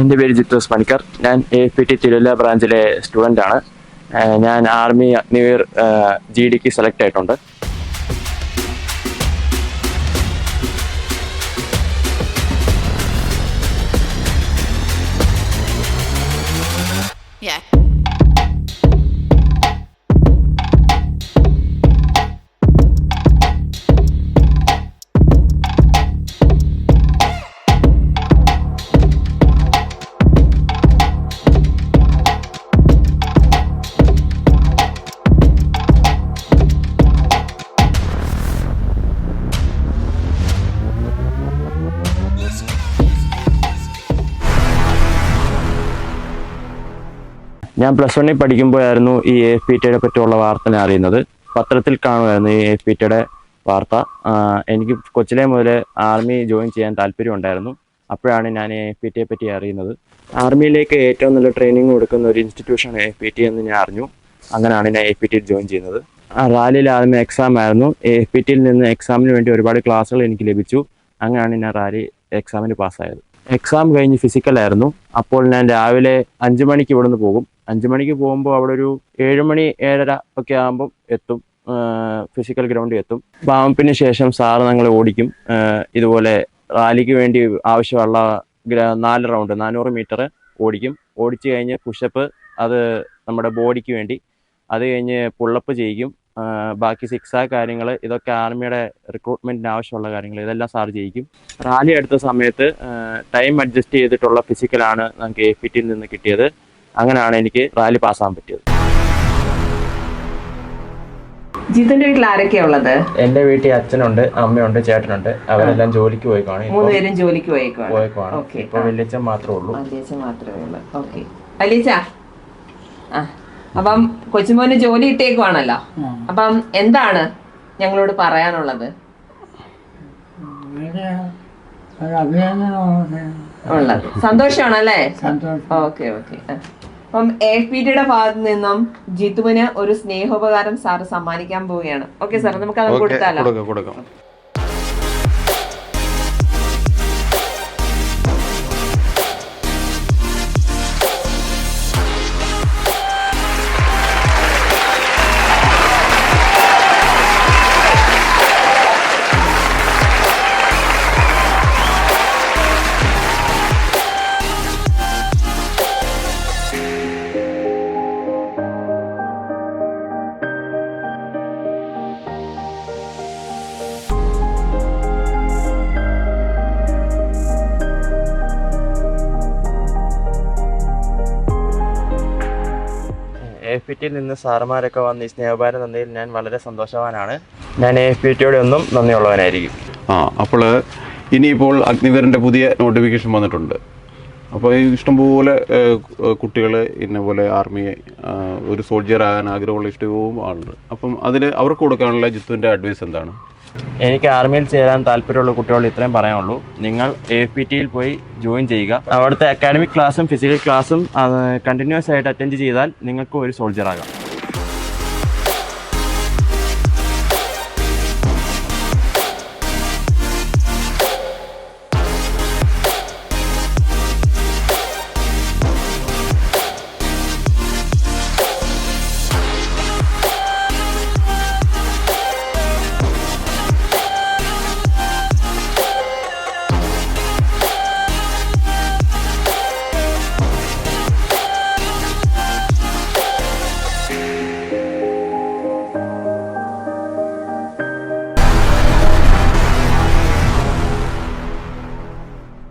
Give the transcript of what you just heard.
എൻ്റെ പേര് ജിത്തോസ് പണിക്കർ. ഞാൻ AFPT തിരുവല്ല ബ്രാഞ്ചിലെ സ്റ്റുഡൻ്റാണ്. ഞാൻ ആർമി അഗ്നിവീർ GDക്ക് സെലക്ട് ആയിട്ടുണ്ട്. ഞാൻ +1 പഠിക്കുമ്പോഴായിരുന്നു ഈ AFPTയെ പറ്റിയുള്ള വാർത്ത അറിയുന്നത്. പത്രത്തിൽ കാണുമായിരുന്നു ഈ AFPTയുടെ വാർത്ത. എനിക്ക് കൊച്ചിലെ മുതൽ ആർമി ജോയിൻ ചെയ്യാൻ താല്പര്യമുണ്ടായിരുന്നു. അപ്പോഴാണ് ഞാൻ AFPTയെ പറ്റി അറിയുന്നത്. ആർമിയിലേക്ക് ഏറ്റവും നല്ല ട്രെയിനിങ് കൊടുക്കുന്ന ഒരു ഇൻസ്റ്റിറ്റ്യൂഷനാണ് AFPT എന്ന് ഞാൻ അറിഞ്ഞു. അങ്ങനെയാണ് ഞാൻ AFPTയിൽ ജോയിൻ ചെയ്യുന്നത്. റാലിയിൽ ആദ്യമേ എക്സാം ആയിരുന്നു. AFPTയിൽ നിന്ന് എക്സാമിന് വേണ്ടി ഒരുപാട് ക്ലാസ്സുകൾ എനിക്ക് ലഭിച്ചു. അങ്ങനെയാണ് ഞാൻ റാലി എക്സാമിന് പാസ്സായത്. എക്സാം കഴിഞ്ഞ് ഫിസിക്കലായിരുന്നു. അപ്പോൾ ഞാൻ രാവിലെ 5 മണിക്ക് ഇവിടുന്ന് പോകും. 5 മണിക്ക് പോകുമ്പോൾ അവിടെ ഒരു 7 മണി 7:30 ഒക്കെ ആകുമ്പം എത്തും. ഫിസിക്കൽ ഗ്രൗണ്ടിൽ എത്തും. വാമപ്പിന് ശേഷം സാറ് ഞങ്ങളെ ഓടിക്കും. ഇതുപോലെ റാലിക്ക് വേണ്ടി ആവശ്യമുള്ള 4 റൗണ്ട് 400 മീറ്റർ ഓടിക്കും. ഓടിച്ചു കഴിഞ്ഞ് പുഷപ്പ്, അത് നമ്മുടെ ബോഡിക്ക് വേണ്ടി. അത് കഴിഞ്ഞ് പുള്ളപ്പ് ചെയ്യിക്കും. ബാക്കി സിക്സ് കാര്യങ്ങൾ, ഇതൊക്കെ ആർമിയുടെ റിക്രൂട്ട്മെൻറ്റിന് ആവശ്യമുള്ള കാര്യങ്ങൾ, ഇതെല്ലാം സാർ ചെയ്യിക്കും. റാലി എടുത്ത സമയത്ത് ടൈം അഡ്ജസ്റ്റ് ചെയ്തിട്ടുള്ള ഫിസിക്കലാണ് നമുക്ക് AFPTയിൽ നിന്ന് കിട്ടിയത്. അങ്ങനെയാണ് എനിക്ക് റാലി പാസ്സാകാൻ പറ്റിയത്. ജിത്തിന്റെ വീട്ടിൽ ആരൊക്കെയാ ഉള്ളത്? എന്റെ വീട്ടിൽ അച്ഛനുണ്ട്, അമ്മയുണ്ട്, ചേട്ടനുണ്ട്. അവരെല്ലാം ജോലിക്ക് പോയിക്കാണ്. 3 പേരും ജോലിക്ക് പോയിക്കാണ്. ഇപ്പൊ വല്യച്ഛൻ മാത്രമേ ഉള്ളൂ. ഓക്കെ. അലീച്ച, അപ്പം കൊച്ചുമോന് ജോലി ഇട്ടേക്കുവാണല്ലോ. അപ്പം എന്താണ് ഞങ്ങളോട് പറയാനുള്ളത്? ഉള്ളത് സന്തോഷമാണല്ലേ? ഓക്കെ. അപ്പം AFPTയുടെ ഭാഗത്ത് നിന്നും ജിത്തുവിന് ഒരു സ്നേഹോപകാരം സാറ് സമ്മാനിക്കാൻ പോവുകയാണ്. ഓക്കെ സാർ, നമുക്ക് അത് കൊടുത്താലോ? AFPTയിൽ നിന്ന് സാറുമാരൊക്കെ വന്ന് ഈ സ്നേഹോപകാരം തന്നതിൽ ഞാൻ വളരെ സന്തോഷവാനാണ്. ഞാൻ AFPTയോടെ ഒന്നും നന്ദിയുള്ളവനായിരിക്കും. അപ്പോൾ ഇനിയിപ്പോൾ അഗ്നിവീറിൻ്റെ പുതിയ നോട്ടിഫിക്കേഷൻ വന്നിട്ടുണ്ട്. അപ്പോൾ ഇഷ്ടംപോലെ കുട്ടികൾ ഇന്നപോലെ ആർമിയെ ഒരു സോൾജിയർ ആകാൻ ആഗ്രഹമുള്ള ഇഷ്ടവും ആളുണ്ട്. അപ്പം അതിൽ അവർക്ക് കൊടുക്കാനുള്ള ജിത്തുവിൻ്റെ അഡ്വൈസ് എന്താണ്? എനിക്ക് ആർമിയിൽ ചേരാൻ താല്പര്യമുള്ള കുട്ടികളോട് ഇത്രയും പറയാനുള്ളൂ. നിങ്ങൾ AFPTയിൽ പോയി ജോയിൻ ചെയ്യുക. അവിടുത്തെ അക്കാഡമിക് ക്ലാസ്സും ഫിസിക്കൽ ക്ലാസ്സും കണ്ടിന്യൂസ് ആയിട്ട് അറ്റൻഡ് ചെയ്താൽ നിങ്ങൾക്ക് ഒരു സോൾജിയർ ആകാം.